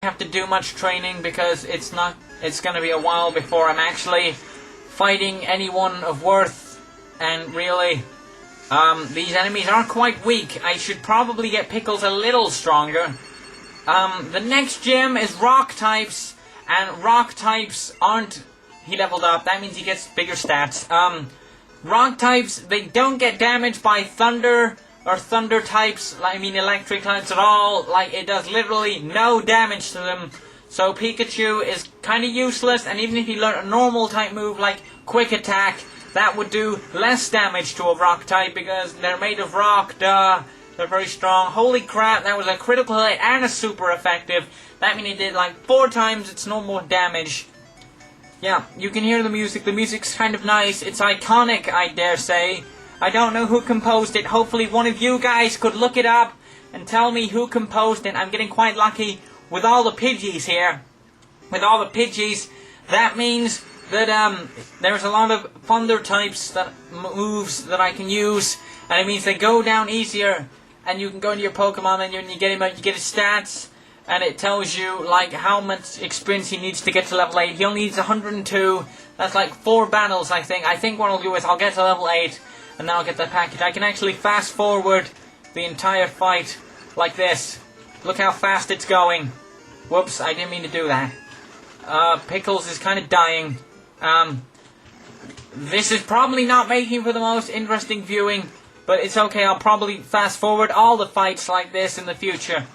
have to do much training because it's going to be a while before I'm actually fighting anyone of worth, and really, these enemies are quite weak. I should probably get Pickles a little stronger. The next gym is rock types, and rock types aren't... He leveled up, that means he gets bigger stats. Rock types, they don't get damaged by thunder, or thunder types, electric types at all. It does literally no damage to them. So Pikachu is kind of useless, and even if you learn a normal type move like Quick Attack, that would do less damage to a rock type because they're made of rock, duh. They're very strong. Holy crap, that was a critical hit and a super effective. That means it did 4 times its normal damage. Yeah, you can hear the music. The music's kind of nice. It's iconic, I dare say. I don't know who composed it. Hopefully one of you guys could look it up and tell me who composed it. I'm getting quite lucky with all the Pidgeys here. With all the Pidgeys, that means that there's a lot of thunder types moves that I can use, and it means they go down easier. And you can go into your Pokemon and you get him out, you get his stats, and it tells you how much experience he needs to get to level 8. He only needs 102. That's 4 battles, I think. I think what I'll do is I'll get to level 8, and then I'll get that package. I can actually fast forward the entire fight like this. Look how fast it's going. Whoops, I didn't mean to do that. Pickles is kind of dying. This is probably not making for the most interesting viewing, but it's okay. I'll probably fast forward all the fights like this in the future.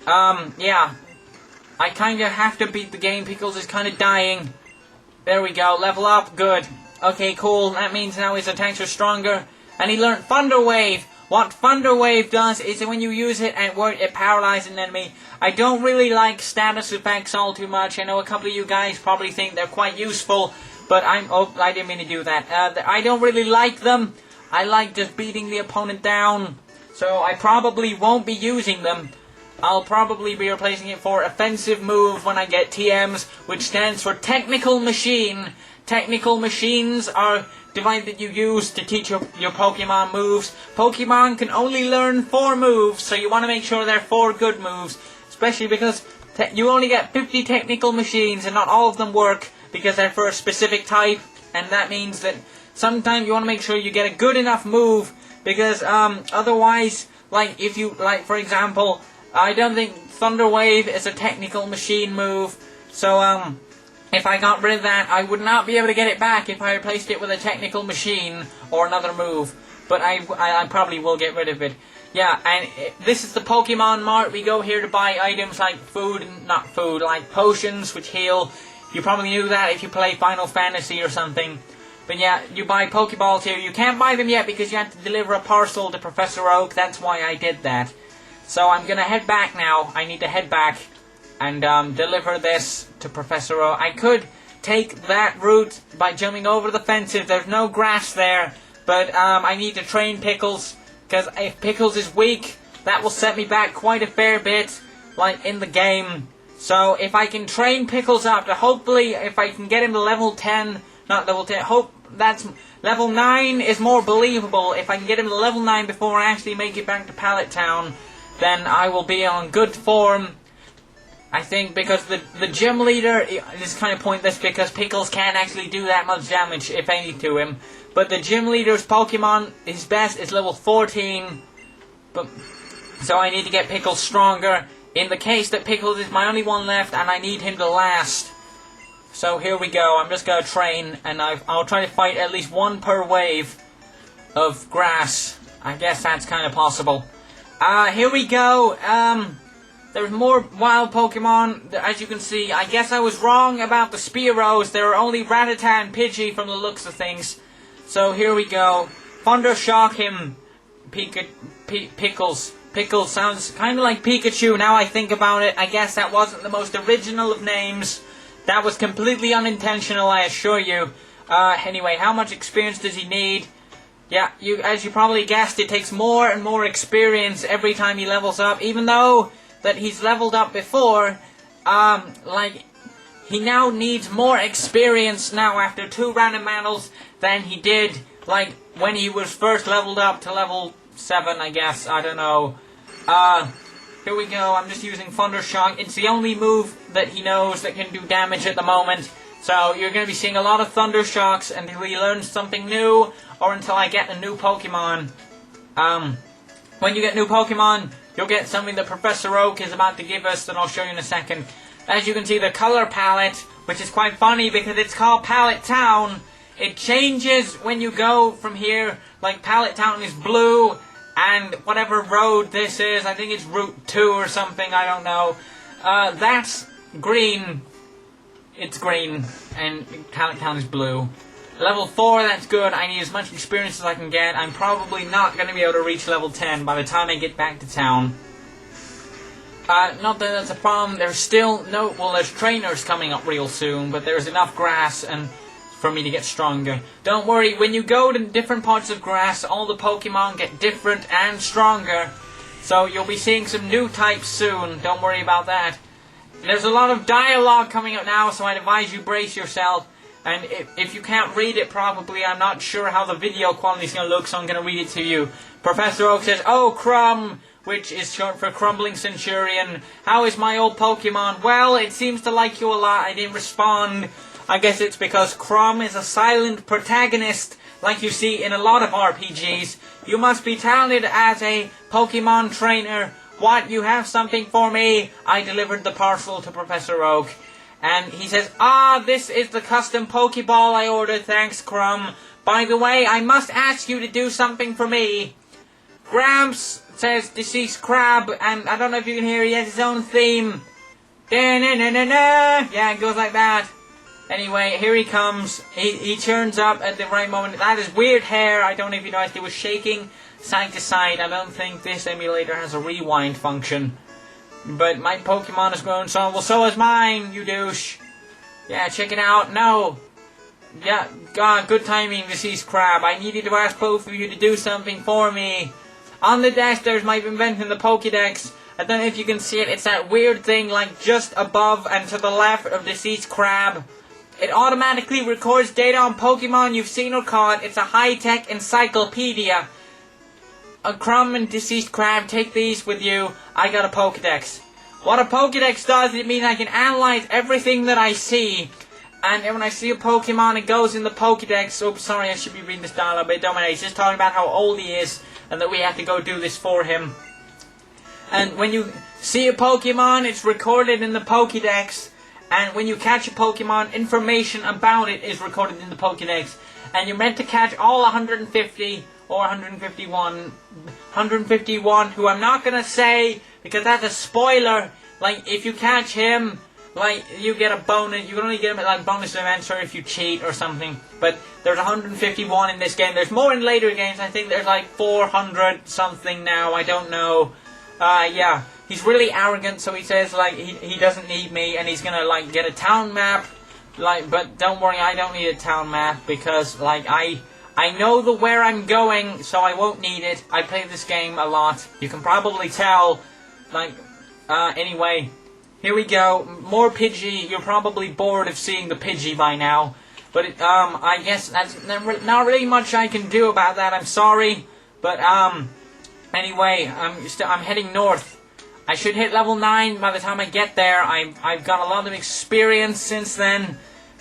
Yeah. I kind of have to beat the game. Pickles is kind of dying. There we go. Level up. Good. Okay, cool. That means now his attacks are stronger. And he learned Thunder Wave. What Thunder Wave does is that when you use it and it paralyzes an enemy. I don't really like status effects all too much. I know a couple of you guys probably think they're quite useful, but I didn't mean to do that. I don't really like them. I like just beating the opponent down. So I probably won't be using them. I'll probably be replacing it for Offensive Move when I get TMs, which stands for Technical Machine. Technical machines are devices that you use to teach your Pokemon moves. Pokemon can only learn 4 moves, so you want to make sure they're 4 good moves. Especially because you only get 50 technical machines and not all of them work because they're for a specific type. And that means that sometimes you want to make sure you get a good enough move because otherwise, for example, I don't think Thunder Wave is a technical machine move. So if I got rid of that, I would not be able to get it back if I replaced it with a technical machine or another move. But I probably will get rid of it. Yeah, and this is the Pokemon Mart. We go here to buy items like like potions which heal. You probably knew that if you play Final Fantasy or something. But yeah, you buy Pokeballs here. You can't buy them yet because you have to deliver a parcel to Professor Oak. That's why I did that. So I'm going to head back now. I need to head back and deliver this to Professor Oak. I could take that route by jumping over the fences. There's no grass there. But I need to train Pickles. Because if Pickles is weak, that will set me back quite a fair bit, in the game. So if I can train Pickles up to hopefully, if I can get him to level 10, not level 10, level 9 is more believable. If I can get him to level 9 before I actually make it back to Pallet Town, then I will be on good form. I think because the gym leader is kind of pointless because Pickles can't actually do that much damage, if any, to him. But the gym leader's Pokemon, his best is level 14. So I need to get Pickles stronger. In the case that Pickles is my only one left and I need him to last. So here we go. I'm just going to train and I'll try to fight at least 1 per wave of grass. I guess that's kind of possible. Here we go. There's more wild Pokemon, as you can see. I guess I was wrong about the Spearows. There are only Rattata and Pidgey from the looks of things. So here we go. Thunder Shock him. Pickles. Pickles sounds kind of like Pikachu now I think about it. I guess that wasn't the most original of names. That was completely unintentional, I assure you. Anyway, how much experience does he need? Yeah, as you probably guessed, it takes more and more experience every time he levels up. Even though that he's leveled up before, he now needs more experience now after 2 random battles than he did, when he was first leveled up to level 7, I guess. I don't know. Here we go, I'm just using Thunder Shock. It's the only move that he knows that can do damage at the moment. So you're going to be seeing a lot of Thunder Shocks until he learns something new, or until I get a new Pokemon. When you get new Pokemon, you'll get something that Professor Oak is about to give us that I'll show you in a second. As you can see, the color palette, which is quite funny because it's called Palette Town, it changes when you go from here. Like, Palette Town is blue, and whatever road this is, I think it's Route 2 or something, I don't know. That's green. It's green, and Palette Town is blue. Level 4, that's good. I need as much experience as I can get. I'm probably not going to be able to reach level 10 by the time I get back to town. Not that that's a problem. There's still no... Well, there's trainers coming up real soon, but there's enough grass and for me to get stronger. Don't worry, when you go to different parts of grass, all the Pokemon get different and stronger. So you'll be seeing some new types soon. Don't worry about that. There's a lot of dialogue coming up now, so I'd advise you brace yourself. And if you can't read it properly, I'm not sure how the video quality is going to look, so I'm going to read it to you. Professor Oak says, "Oh, Crumb," which is short for Crumbling Centurion. "How is my old Pokemon?" "Well, it seems to like you a lot." I didn't respond. I guess it's because Crumb is a silent protagonist, like you see in a lot of RPGs. "You must be talented as a Pokemon trainer. What, you have something for me?" I delivered the parcel to Professor Oak. And he says, "Ah, this is the custom Pokeball I ordered, thanks, Crumb. By the way, I must ask you to do something for me." Gramps, says Deceased Crab, and I don't know if you can hear, he has his own theme. Da-na-na-na-na. Yeah, it goes like that. Anyway, here he comes. He turns up at the right moment. That is weird hair. I don't know if you noticed, it was shaking side to side. I don't think this emulator has a rewind function. But my Pokemon has grown so well, so has mine, you douche. Yeah, check it out. No. Yeah, God, good timing, Deceased Crab. I needed to ask both of you to do something for me. On the desk, there's my invention, the Pokédex. I don't know if you can see it. It's that weird thing, like, just above and to the left of Deceased Crab. It automatically records data on Pokemon you've seen or caught. It's a high-tech encyclopedia. A Crumb and Deceased Crab, take these with you. I got a Pokédex. What a Pokédex does, it means I can analyze everything that I see. And when I see a Pokemon, it goes in the Pokédex. Oops, sorry, I should be reading this dialogue, but it don't matter. He's just talking about how old he is, and that we have to go do this for him. And when you see a Pokemon, it's recorded in the Pokédex. And when you catch a Pokemon, information about it is recorded in the Pokédex. And you're meant to catch all 150... or 151, who I'm not gonna say, because that's a spoiler. Like, if you catch him, like, you get a bonus. You can only get him at, like, bonus events, or if you cheat or something. But there's 151 in this game. There's more in later games. I think there's, like, 400 something now. I don't know. Yeah. He's really arrogant, so he says, like, he doesn't need me, and he's gonna, like, get a town map. Like, but don't worry, I don't need a town map, because, like, I know where I'm going, so I won't need it. I play this game a lot. You can probably tell. Like, anyway, here we go. More Pidgey. You're probably bored of seeing the Pidgey by now. But, I guess that's not really much I can do about that. I'm sorry. But, anyway, I'm heading north. I should hit level 9 by the time I get there. I've got a lot of experience since then.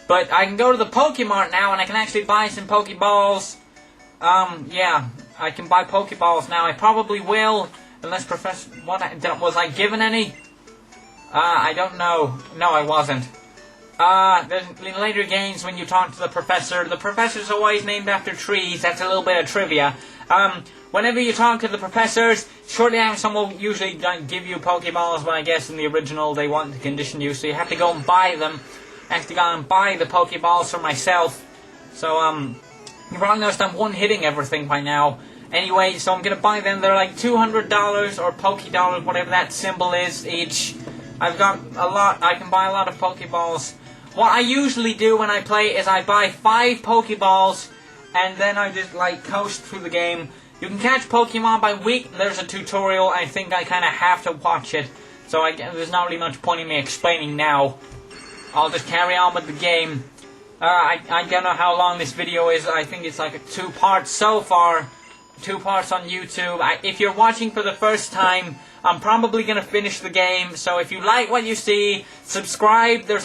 But I can go to the Pokemart now, and I can actually buy some Pokeballs. Yeah, I can buy Pokeballs now. I probably will, unless Professor... was I given any? I don't know. No, I wasn't. In later games, when you talk to the Professor's always named after trees. That's a little bit of trivia. Whenever you talk to the Professors, shortly after someone will usually give you Pokeballs, but I guess in the original they want to condition you, so you have to go and buy them. I have to go and buy the Pokeballs for myself. So, you probably noticed I'm one-hitting everything by now. Anyway, so I'm gonna buy them. They're like $200 or Pokedollars, whatever that symbol is, each. I've got a lot. I can buy a lot of Pokeballs. What I usually do when I play is I buy 5 Pokeballs, and then I just, like, coast through the game. You can catch Pokemon by week. There's a tutorial. I think I kind of have to watch it. So there's not really much point in me explaining now. I'll just carry on with the game. I don't know how long this video is. I think it's like 2 parts so far. 2 parts on YouTube. If you're watching for the first time, I'm probably gonna finish the game. So if you like what you see, subscribe. There's like